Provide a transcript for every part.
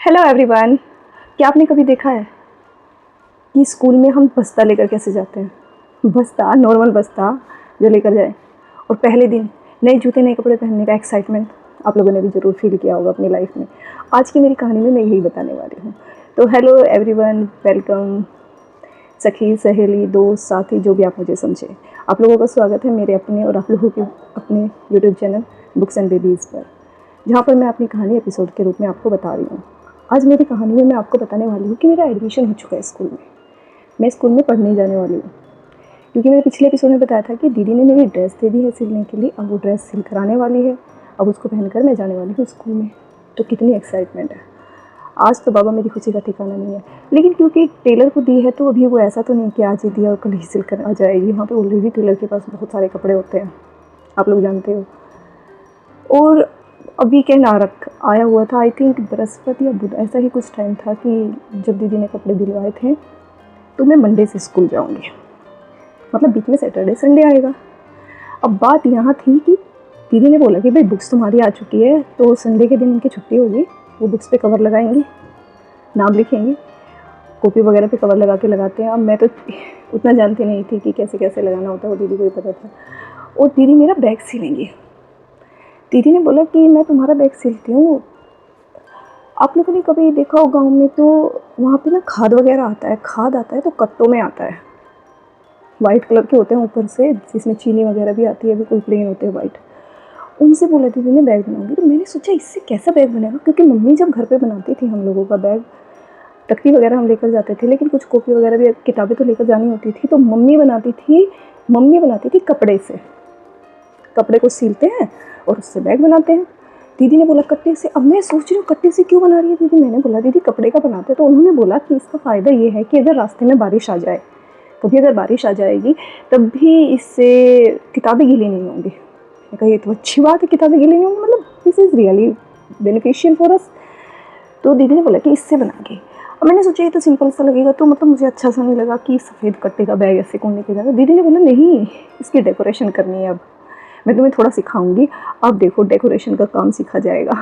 Hello everyone. क्या आपने कभी देखा है कि स्कूल में हम बस्ता लेकर कैसे जाते हैं? बस्ता, नॉर्मल बस्ता जो लेकर जाए, और पहले दिन नए जूते नए कपड़े पहनने का एक्साइटमेंट आप लोगों ने भी ज़रूर फील किया होगा अपनी लाइफ में। आज की मेरी कहानी में मैं यही बताने वाली हूँ। तो हेलो एवरीवन, वेलकम। सखी, सहेली, दोस्त, साथी, जो भी आप मुझे समझे, आप लोगों का स्वागत है मेरे अपने और आप लोगों के अपने YouTube channel books and babies पर, जहाँ पर मैं अपनी कहानी एपिसोड के रूप में आपको बता रही हूँ। आज मेरी कहानी में मैं आपको बताने वाली हूँ कि मेरा एडमिशन हो चुका है स्कूल में। मैं स्कूल में पढ़ने जाने वाली हूँ, क्योंकि मैंने पिछले एपिसोड में बताया था कि दीदी ने मेरी ड्रेस दे दी है सिलने के लिए। अब वो ड्रेस सिल कर आने वाली है, अब उसको पहनकर मैं जाने वाली हूँ स्कूल में। तो कितनी एक्साइटमेंट है। आज तो बाबा मेरी खुशी का ठिकाना नहीं है, लेकिन क्योंकि टेलर को दी है तो अभी वो ऐसा तो नहीं कि आज ही दिया और कल ही सिल कर आ जाएगी। वहाँ पे ऑलरेडी टेलर के पास बहुत सारे कपड़े होते हैं, आप लोग जानते हो। और अब वीकेंड आया हुआ था, आई थिंक बृहस्पति या बुध, ऐसा ही कुछ टाइम था कि जब दीदी ने कपड़े दिलवाए थे। तो मैं मंडे से स्कूल जाऊंगी, मतलब बीच में सैटरडे संडे आएगा। अब बात यहाँ थी कि दीदी ने बोला कि भाई बुक्स तुम्हारी आ चुकी है, तो संडे के दिन उनकी छुट्टी होगी, वो बुक्स पे कवर लगाएंगी, नाम लिखेंगे, कॉपी वगैरह पे कवर लगा के लगाते हैं। अब मैं तो उतना जानती नहीं थी कि कैसे कैसे लगाना होता है, वो दीदी को ही पता था। और दीदी मेरा बैग सिलेंगी। दीदी ने बोला कि मैं तुम्हारा बैग सिलती हूँ। आप लोगों ने कभी देखा हो गांव में, तो वहाँ पे ना खाद वगैरह आता है, खाद आता है तो कट्टों में आता है, वाइट कलर के होते हैं ऊपर से, जिसमें चीनी वगैरह भी आती है, बिल्कुल प्लेन होते हैं वाइट। उनसे बोला दीदी ने बैग बनाऊंगी। तो मैंने सोचा इससे कैसा बैग बनेगा, क्योंकि मम्मी जब घर पे बनाती थी हम लोगों का बैग, तख्ती वगैरह हम लेकर जाते थे, लेकिन कुछ कॉपी वगैरह भी, किताबें तो लेकर जानी होती थी। तो मम्मी बनाती थी कपड़े से। कपड़े को सीलते हैं और उससे बैग बनाते हैं। दीदी ने बोला कट्टे से। अब मैं सोच रही हूँ कट्टे से क्यों बना रही है दीदी। मैंने बोला दीदी कपड़े का बनाते। तो उन्होंने बोला कि इसका फ़ायदा ये है कि अगर रास्ते में बारिश आ जाए, कभी अगर बारिश आ जाएगी, तब भी इससे किताबें गीली नहीं होंगी। मैं कहा ये तो अच्छी बात है, किताबें गीली नहीं होंगी, मतलब this is really beneficial for us. तो दीदी ने बोला कि इससे बनाएंगे। और मैंने सोचा ये तो सिंपल सा लगेगा, तो मतलब मुझे अच्छा सा नहीं लगा कि सफ़ेद कट्टे का बैग ऐसे कौन लेके जाएगा। दीदी ने बोला नहीं, इसकी डेकोरेशन करनी है। अब मैं तुम्हें थोड़ा सिखाऊंगी, अब देखो डेकोरेशन का काम सीखा जाएगा।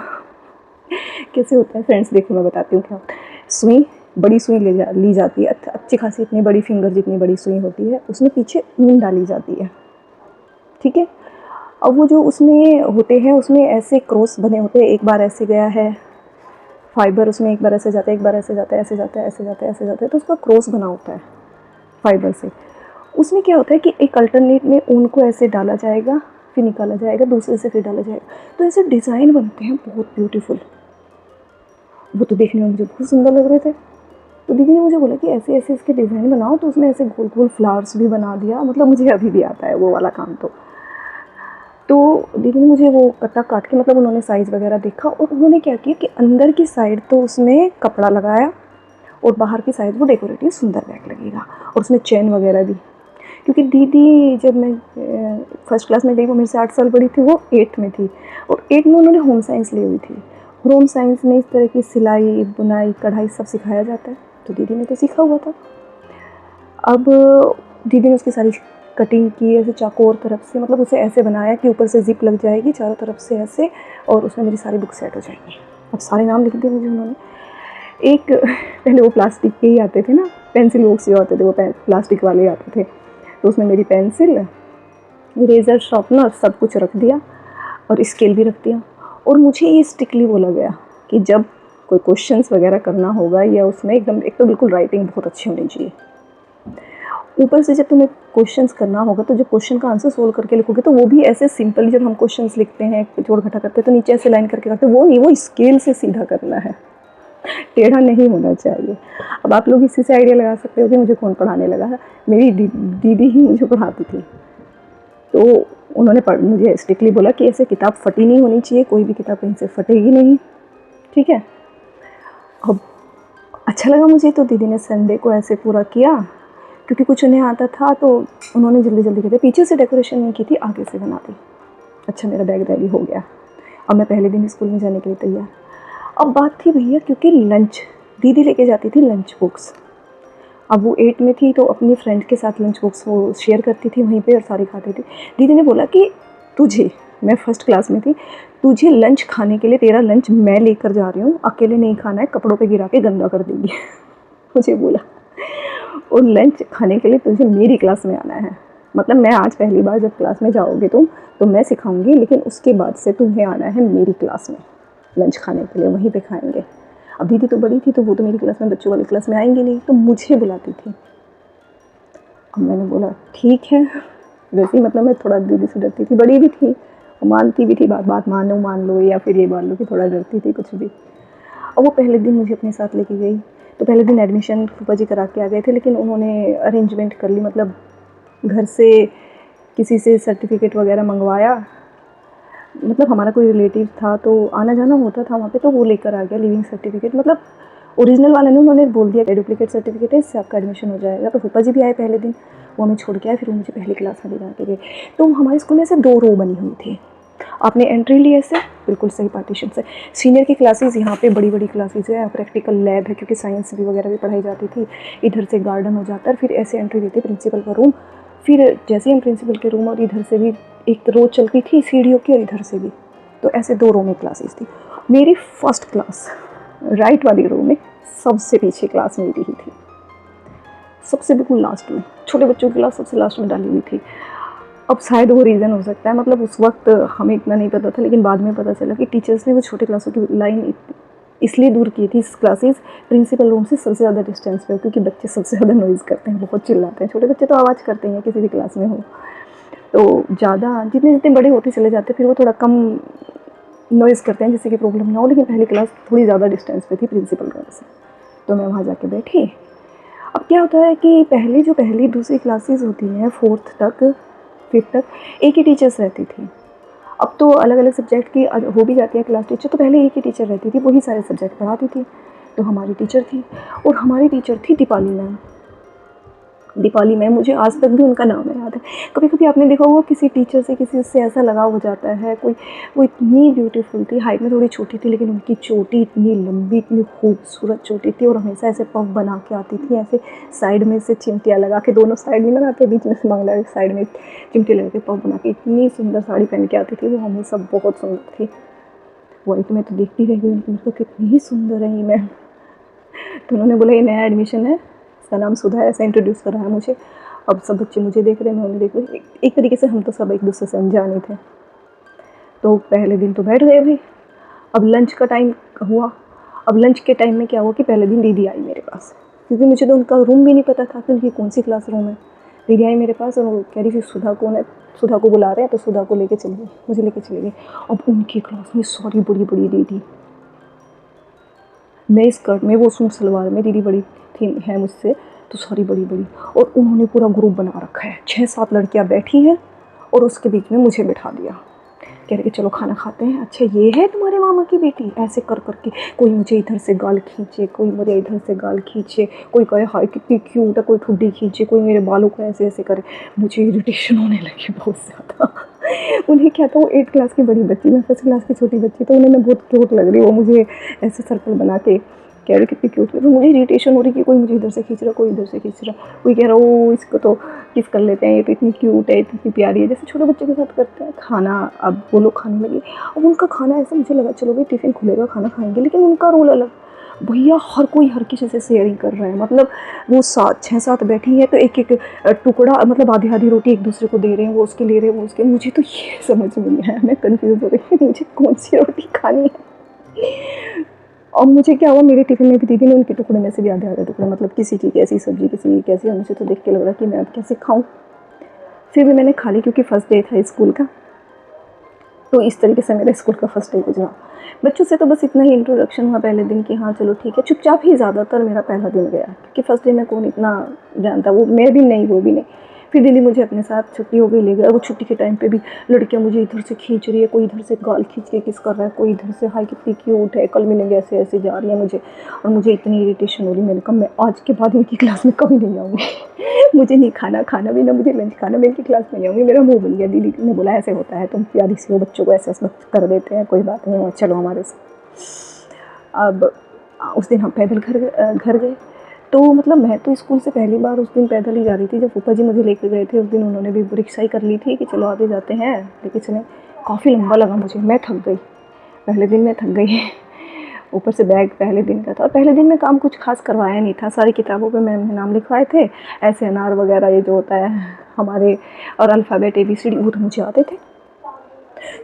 कैसे होता है फ्रेंड्स, देखो मैं बताती हूँ क्या होता है। सुई, बड़ी सुई ली जाती है, अच्छी खासी, इतनी बड़ी फिंगर जितनी बड़ी सुई होती है, उसमें पीछे ऊन डाली जाती है, ठीक है। अब वो जो उसमें होते हैं, उसमें ऐसे क्रॉस बने होते हैं, एक बार ऐसे गया है फाइबर, उसमें एक बार ऐसे जाता है, एक बार ऐसे जाता है, ऐसे जाता है, ऐसे जाता है, ऐसे जाता है, तो उसका क्रॉस बना होता है फाइबर से। उसमें क्या होता है कि एक अल्टरनेट में ऊन को ऐसे डाला जाएगा, फिर निकाला जाएगा, दूसरे से फिर डाला जाएगा, तो ऐसे डिज़ाइन बनते हैं बहुत ब्यूटीफुल। वो तो देखने में मुझे बहुत सुंदर लग रहे थे। तो दीदी ने मुझे बोला कि ऐसे ऐसे इसके डिज़ाइन बनाओ, तो उसमें ऐसे गोल गोल फ्लावर्स भी बना दिया। मतलब मुझे अभी भी आता है वो वाला काम। तो दीदी ने मुझे वो कट्टा काट के, मतलब उन्होंने साइज़ वगैरह देखा, और उन्होंने क्या किया कि अंदर की साइड तो उसमें कपड़ा लगाया, और बाहर की साइड वो डेकोरेटिव सुंदर बैग लगेगा, और उसमें चेन वगैरह भी। क्योंकि दीदी जब मैं फर्स्ट क्लास में गई, वो मेरे से 8 साल बड़ी थी, वो 8th में थी, और 8th में उन्होंने होम साइंस ली हुई थी। होम साइंस में इस तरह की सिलाई, बुनाई, कढ़ाई सब सिखाया जाता है, तो दीदी ने तो सीखा हुआ था। अब दीदी ने उसकी सारी कटिंग की ऐसे चाकोर तरफ से, मतलब उसे ऐसे बनाया कि ऊपर से जिप लग जाएगी चारों तरफ से ऐसे, और उसमें मेरी सारी बुक सेट हो जाएंगी। अब सारे नाम लिख दिए मुझे उन्होंने। एक पहले वो प्लास्टिक के ही आते थे ना, पेंसिल बॉक्स जो आते थे, वो प्लास्टिक वाले आते थे, तो उसमें मेरी पेंसिल, इरेज़र, शार्पनर सब कुछ रख दिया, और स्केल भी रख दिया। और मुझे ये स्ट्रिक्टली बोला गया कि जब कोई क्वेश्चंस वगैरह करना होगा, या उसमें एकदम, एक तो बिल्कुल राइटिंग बहुत अच्छी होनी चाहिए, ऊपर से जब तुम्हें क्वेश्चंस करना होगा, तो जब क्वेश्चन का आंसर सोल्व करके लिखोगे, तो वो भी ऐसे सिंपल, जब हम क्वेश्चंस लिखते हैं जोड़ घटा करते हैं तो नीचे ऐसे लाइन करके करते हैं, वो नहीं, वो स्केल से सीधा करना है, टेढ़ा नहीं होना चाहिए। अब आप लोग इसी से आइडिया लगा सकते हो कि मुझे कौन पढ़ाने लगा है। मेरी दीदी ही मुझे पढ़ाती थी। तो उन्होंने मुझे स्ट्रिक्टली बोला कि ऐसे किताब फटी नहीं होनी चाहिए, कोई भी किताब कहीं से फटेगी नहीं, ठीक है। अब अच्छा लगा मुझे, तो दीदी ने संडे को ऐसे पूरा किया, क्योंकि कुछ उन्हें आता था, तो उन्होंने जल्दी जल्दी करके पीछे से डेकोरेशन नहीं की थी, आगे से बना दी। अच्छा, मेरा बैग रेडी हो गया। अब मैं पहले दिन स्कूल में जाने के लिए तैयार। अब बात थी भैया, क्योंकि लंच दीदी लेके जाती थी, लंच बॉक्स। अब वो 8 में थी, तो अपनी फ्रेंड के साथ लंच बॉक्स वो शेयर करती थी वहीं पे, और सारी खाती थी। दीदी ने बोला कि तुझे मैं फर्स्ट क्लास में थी, तुझे लंच खाने के लिए, तेरा लंच मैं लेकर जा रही हूँ, अकेले नहीं खाना है, कपड़ों पे गिरा के गंदा कर देगी। मुझे बोला, और लंच खाने के लिए तुझे मेरी क्लास में आना है। मतलब मैं आज पहली बार जब क्लास में जाओगे तुम, तो मैं सिखाऊंगी, लेकिन उसके बाद से तुम्हें आना है मेरी क्लास में लंच खाने के लिए, वहीं पे खाएंगे। अब दीदी तो बड़ी थी, तो वो तो मेरी क्लास में, बच्चों वाली क्लास में आएंगी नहीं, तो मुझे बुलाती थी। अब मैंने बोला ठीक है। वैसे ही मतलब मैं थोड़ा दीदी से डरती थी, बड़ी भी थी और मानती भी थी, बात बात मान लो या फिर ये मान लो कि थोड़ा डरती थी कुछ भी। और वो पहले दिन मुझे अपने साथ लेके गई, तो पहले दिन एडमिशन फूफा जी करा के आ गए थे, लेकिन उन्होंने अरेंजमेंट कर ली, मतलब घर से किसी से सर्टिफिकेट वगैरह मंगवाया। मतलब हमारा कोई रिलेटिव था तो आना जाना होता था वहाँ पे, तो वो लेकर आ गया लिविंग सर्टिफिकेट। मतलब ओरिजिनल वाले ने उन्होंने बोल दिया कि डुप्लीकेट सर्टिफिकेट है, इससे आपका एडमिशन हो जाएगा। तो फूफा जी भी आए पहले दिन, वो हमें छोड़ के आए, फिर वो मुझे पहली क्लास में ले जाके गए। तो हमारे स्कूल में ऐसे 2 रो बनी हुई थी, आपने एंट्री ली ऐसे बिल्कुल सही पार्टीशन से। सीनियर की क्लासेस यहाँ पे बड़ी बड़ी क्लासेस है, प्रैक्टिकल लैब है, क्योंकि साइंस भी वगैरह भी पढ़ाई जाती थी। इधर से गार्डन हो जाता है, फिर ऐसे एंट्री देते प्रिंसिपल का रूम। फिर जैसे ही हम प्रिंसिपल के रूम, और इधर से भी एक रो चलती थी सीढ़ियों की, और इधर से भी, तो ऐसे 2 रो में क्लासेस थी। मेरी फर्स्ट क्लास राइट वाली रो में सबसे पीछे क्लास मेरी ही थी, सबसे बिल्कुल लास्ट में। छोटे बच्चों की क्लास सबसे लास्ट में डाली हुई थी। अब शायद वो रीज़न हो सकता है, मतलब उस वक्त हमें इतना नहीं पता था, लेकिन बाद में पता चला कि टीचर्स ने वो छोटे क्लासों की लाइन इसलिए दूर की थी, क्लासेस प्रिंसिपल रूम से सबसे ज़्यादा डिस्टेंस पे, क्योंकि बच्चे सबसे ज़्यादा नॉइज़ करते हैं, बहुत चिल्लाते हैं। छोटे बच्चे तो आवाज़ करते हैं किसी भी क्लास में हो, तो ज़्यादा जितने जितने बड़े होते चले जाते फिर वो थोड़ा कम नॉइज़ करते हैं, जिससे कि प्रॉब्लम ना हो। लेकिन पहली क्लास थोड़ी ज़्यादा डिस्टेंस पे थी प्रिंसिपल रूम से, तो मैं वहाँ जाके बैठी। अब क्या होता है कि पहली दूसरी क्लासेस होती हैं, 4th तक 5th तक एक ही टीचर्स रहती थी। अब तो अलग अलग सब्जेक्ट की हो भी जाती है क्लास टीचर, तो पहले एक ही टीचर रहती थी, वही सारे सब्जेक्ट पढ़ाती थी। तो हमारी टीचर थी, और हमारी टीचर थी दीपाली मैम। दीपाली मैम, मुझे आज तक भी उनका नाम याद है। कभी कभी आपने देखा होगा किसी टीचर से किसी से ऐसा लगाव हो जाता है, कोई वो इतनी ब्यूटीफुल थी, हाइट में थोड़ी छोटी थी, लेकिन उनकी चोटी इतनी लंबी, इतनी खूबसूरत चोटी थी, और हमेशा ऐसे पफ बना के आती थी, ऐसे साइड में से चिमटियाँ लगा के, दोनों साइड नहीं लगाते, बीच में से बांग्ला साइड में चिमटी लगा के पफ बना के, इतनी सुंदर साड़ी पहन के आती थी वो, हमेशा बहुत सुंदर थी। वाइट में तो देखती रह गई, उनको कितनी ही सुंदर है ये मैम। तो उन्होंने बोला ये नया एडमिशन है, इसका नाम सुधा है, ऐसा इंट्रोड्यूस करा है मुझे। अब सब बच्चे मुझे देख रहे हैं, मैं उन्हें देख रही। एक तरीके से हम तो सब एक दूसरे से अनजाने थे। तो पहले दिन तो बैठ गए भाई। अब लंच का टाइम हुआ। अब लंच के टाइम में क्या हुआ कि पहले दिन दीदी आई मेरे पास, क्योंकि मुझे तो उनका रूम भी नहीं पता था कि उनकी कौन सी क्लास रूम है। दीदी आई मेरे पास और वो कह रही थी सुधा कौन है, सुधा को बुला रहे हैं, तो सुधा को लेके चली गई, मुझे लेके चली गई। अब उनकी क्लास में सारी बड़ी बड़ी दीदी, मैं स्कर्ट में, वो सूट सलवार में, दीदी बड़ी थी है मुझसे, तो सारी बड़ी बड़ी। और उन्होंने पूरा ग्रुप बना रखा है, 6-7 लड़कियां बैठी हैं, और उसके बीच में मुझे बिठा दिया। कह रहे कि चलो खाना खाते हैं। अच्छा ये है तुम्हारे मामा की बेटी, ऐसे कर करके कोई मुझे इधर से गाल खींचे, कोई मुझे इधर से गाल खींचे, कोई कहे हाय कितनी क्यूट है, कोई ठुड्डी खींचे, कोई मेरे बालों को ऐसे ऐसे करे। मुझे इरिटेशन होने लगी बहुत ज़्यादा। उन्हें क्या था, वो 8th क्लास की बड़ी बच्ची, मैं 1st क्लास की छोटी बच्ची, तो उन्हें मैं बहुत क्यूट लग रही, वो मुझे ऐसे सर्कल बना के कह रही कितनी क्यूट है। तो मुझे इरिटेशन हो रही कि कोई मुझे इधर से खींच रहा, कोई इधर से खींच रहा, कोई कह रहा ओ इसको तो किस कर लेते हैं, ये तो इतनी क्यूट है, इतनी प्यारी है, जैसे छोटे बच्चे के साथ करते हैं। खाना, अब वो लोग खाने लगे। अब उनका खाना ऐसा, मुझे लगा चलो भाई टिफ़िन खुलेगा खाना खाएंगे, लेकिन उनका रोल अलग। भैया हर कोई हर किसी से शेयरिंग कर रहा है, मतलब वो 6-7 बैठी है, तो एक एक टुकड़ा, मतलब आधी आधी रोटी एक दूसरे को दे रहे हैं, वो उसके ले रहे हैं, वो उसके। मुझे तो ये समझ में नहीं आया, मैं कन्फ्यूज़ हो रही थी मुझे कौन सी रोटी खानी है। और मुझे क्या हुआ, मेरे टिफ़िन में भी दीदी ने उनके टुकड़े में से भी आधे आधे टुकड़े, मतलब किसी की कैसी सब्ज़ी, किसी की कैसी, और मुझे तो देख के लग रहा कि मैं अब कैसे खाऊँ। फिर भी मैंने खा ली, क्योंकि फर्स्ट डे था स्कूल का। तो इस तरीके से मेरा स्कूल का फर्स्ट डे गुजरा। बच्चों से तो बस इतना ही इंट्रोडक्शन हुआ पहले दिन कि हाँ चलो ठीक है, चुपचाप ही ज़्यादातर मेरा पहला दिन गया, क्योंकि फर्स्ट डे में कौन इतना जानता, वो मैं भी नहीं, वो भी नहीं। फिर दीदी मुझे अपने साथ, छुट्टी हो गई, ले गया। वो छुट्टी के टाइम पे भी लड़कियां मुझे इधर से खींच रही है, कोई इधर से गाल खींच के किस कर रहा है, कोई इधर से हाय कितनी क्यूट है, कल मिलेंगे, ऐसे ऐसे जा रही है मुझे। और मुझे इतनी इरिटेशन हो रही, मैंने कहा मैं आज के बाद इनकी क्लास में कभी नहीं आऊँगी। मुझे नहीं खाना भी ना मुझे लंच खाना, मैं इनकी क्लास में नहीं आऊँगी। मेरा मुँह बन गया। दीदी ने बोला ऐसे होता है, तुम प्यारी सी हो, बच्चों को ऐसे ऐसे कर देते हैं, कोई बात नहीं, चलो हमारे साथ। अब उस दिन हम पैदल घर गए। तो मतलब मैं तो स्कूल से पहली बार उस दिन पैदल ही जा रही थी। जब फूफा जी मुझे लेके गए थे उस दिन, उन्होंने भी रिक्शा ही कर ली थी कि चलो आगे जाते हैं, लेके चलें। काफ़ी लंबा लगा मुझे, मैं थक गई, पहले दिन मैं थक गई। ऊपर से बैग पहले दिन का था, और पहले दिन में काम कुछ खास करवाया नहीं था, सारी किताबों पे मैम ने नाम लिखवाए थे, ऐसे अनार वगैरह ये जो होता है हमारे, और अल्फ़ाबेट ABCD वो तो मुझे आते थे,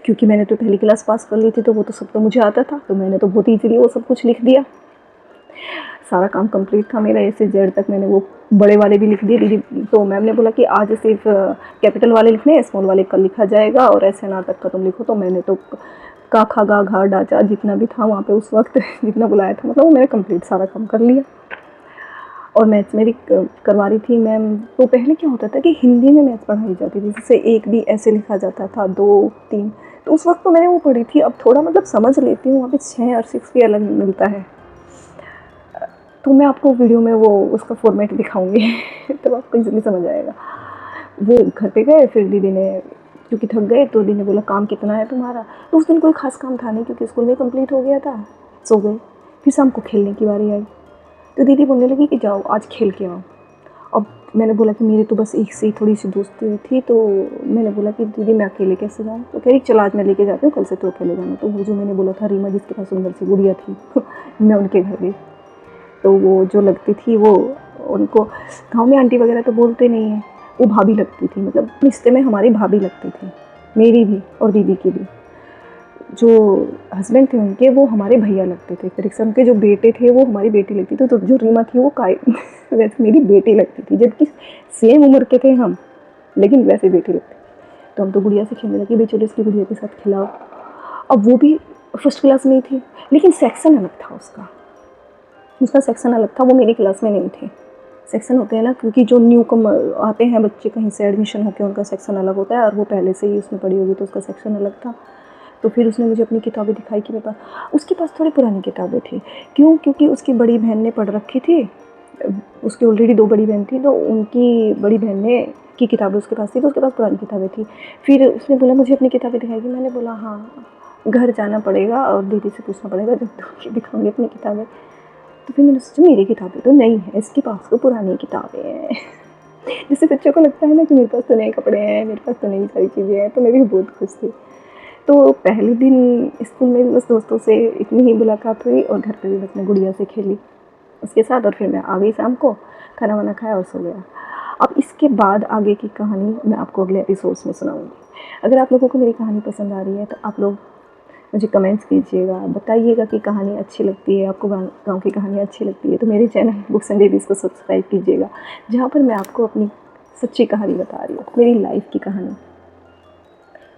क्योंकि मैंने तो पहली क्लास पास कर ली थी, तो वो तो सब तो मुझे आता था, तो मैंने तो बहुत ईजीली वो सब कुछ लिख दिया। सारा काम कंप्लीट था मेरा, A से Z तक मैंने वो बड़े वाले भी लिख दिए। दीदी तो मैम ने बोला कि आज सिर्फ कैपिटल वाले लिखने हैं, स्मॉल वाले कल लिखा जाएगा, और ऐसे अनार तक का तुम लिखो। तो मैंने तो का खा गा घा डाचा जितना भी था वहाँ पे उस वक्त जितना बुलाया था, मतलब वो मैंने कंप्लीट सारा काम कर लिया। और मैथ्स मेरी करवा रही थी मैम। तो पहले क्या होता था कि हिंदी में मैथ्स पढ़ाई जाती थी, जैसे 1 भी ऐसे लिखा जाता था, 2 3, तो उस वक्त तो मैंने वो पढ़ी थी। अब थोड़ा मतलब समझ लेती हूँ, वहाँ पे 6 और 6 भी अलग मिलता है, तो मैं आपको वीडियो में वो उसका फॉर्मेट दिखाऊंगी तो आपको इजीली समझ आएगा। वो घर पे गए, फिर दीदी ने, क्योंकि थक गए तो दीदी ने बोला काम कितना है तुम्हारा, तो उस दिन कोई खास काम था नहीं क्योंकि स्कूल में कंप्लीट हो गया था, सो गए। फिर शाम को खेलने की बारी आई, तो दीदी बोलने लगी कि जाओ आज खेल के आओ। अब मैंने बोला कि मेरी तो बस एक से ही थोड़ी सी दोस्ती थी, तो मैंने बोला कि दीदी मैं अकेले कैसे जाऊँ, तो कह रही चल आज मैं लेके जाती हूँ, कल से तो अकेले जाना। तो वो जो मैंने बोला था रीमा जिसके पास सुंदर सी गुड़िया थी मैं उनके घर गई, तो वो जो लगती थी, वो उनको गाँव में आंटी वगैरह तो बोलते नहीं हैं, वो भाभी लगती थी, मतलब रिश्ते में हमारी भाभी लगती थी, मेरी भी और दीदी की भी। जो हस्बैंड थे उनके वो हमारे भैया लगते थे, फिर उनके जो बेटे थे वो हमारी बेटी लगती थी। तो जो रीमा थी वो वैसे मेरी बेटी लगती थी, जबकि सेम उम्र के थे हम, लेकिन वैसे बेटी लगती। तो हम तो गुड़िया से खेलने लगे, भाई चलो इसकी गुड़िया के साथ खिलाओ। अब वो भी फर्स्ट क्लास में ही थी, लेकिन सेक्शन अलग था उसका सेक्शन अलग था, वो मेरी क्लास में नहीं थे। सेक्शन होते हैं ना, क्योंकि जो न्यू कम आते हैं बच्चे कहीं से एडमिशन होकर, उनका सेक्शन अलग होता है, और वो पहले से ही उसमें पढ़ी होगी तो उसका सेक्शन अलग था। तो फिर उसने मुझे अपनी किताबें दिखाई कि मेरे पास, उसके पास थोड़ी पुरानी किताबें थी। क्यों? क्योंकि उसकी बड़ी बहन ने पढ़ रखी थी, उसकी ऑलरेडी 2 बड़ी बहन थी, तो उनकी बड़ी बहन ने की किताबें उसके पास थी, तो उसके पास पुरानी किताबें थी। फिर उसने बोला मुझे अपनी किताबें दिखाएगी, मैंने बोला हाँ घर जाना पड़ेगा और दीदी से पूछना पड़ेगा जब दिखाऊंगी अपनी किताबें। तो फिर मैंने सोचा मेरी किताबें तो नहीं है, इसके पास तो पुरानी किताबें हैं जिससे बच्चों को लगता है ना कि मेरे पास तो नए कपड़े हैं, मेरे पास तो नई सारी चीज़ें हैं, तो मैं भी बहुत खुश थी। तो पहले दिन स्कूल में भी बस दोस्तों से इतनी ही मुलाकात हुई, और घर पे भी बस मैं गुड़िया से खेली उसके साथ, और फिर मैं आ गई शाम को, खाना वाना खाया और सो गया। अब इसके बाद आगे की कहानी मैं आपको अगले एपिसोड्स में सुनाऊंगी। अगर आप लोगों को मेरी कहानी पसंद आ रही है तो आप लोग मुझे कमेंट्स कीजिएगा, बताइएगा कि कहानी अच्छी लगती है आपको, गाँव की कहानी अच्छी लगती है तो मेरे चैनल बुक्स एंड बेबीज़ को सब्सक्राइब कीजिएगा, जहाँ पर मैं आपको अपनी सच्ची कहानी बता रही हूँ, मेरी लाइफ की कहानी।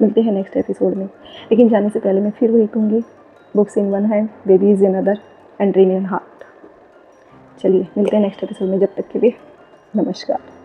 मिलते हैं नेक्स्ट एपिसोड में, लेकिन जाने से पहले मैं फिर वही कहूँगी, books in one hand, babies in other, and dream in heart. चलिए मिलते हैं नेक्स्ट एपिसोड में, जब तक के लिए नमस्कार।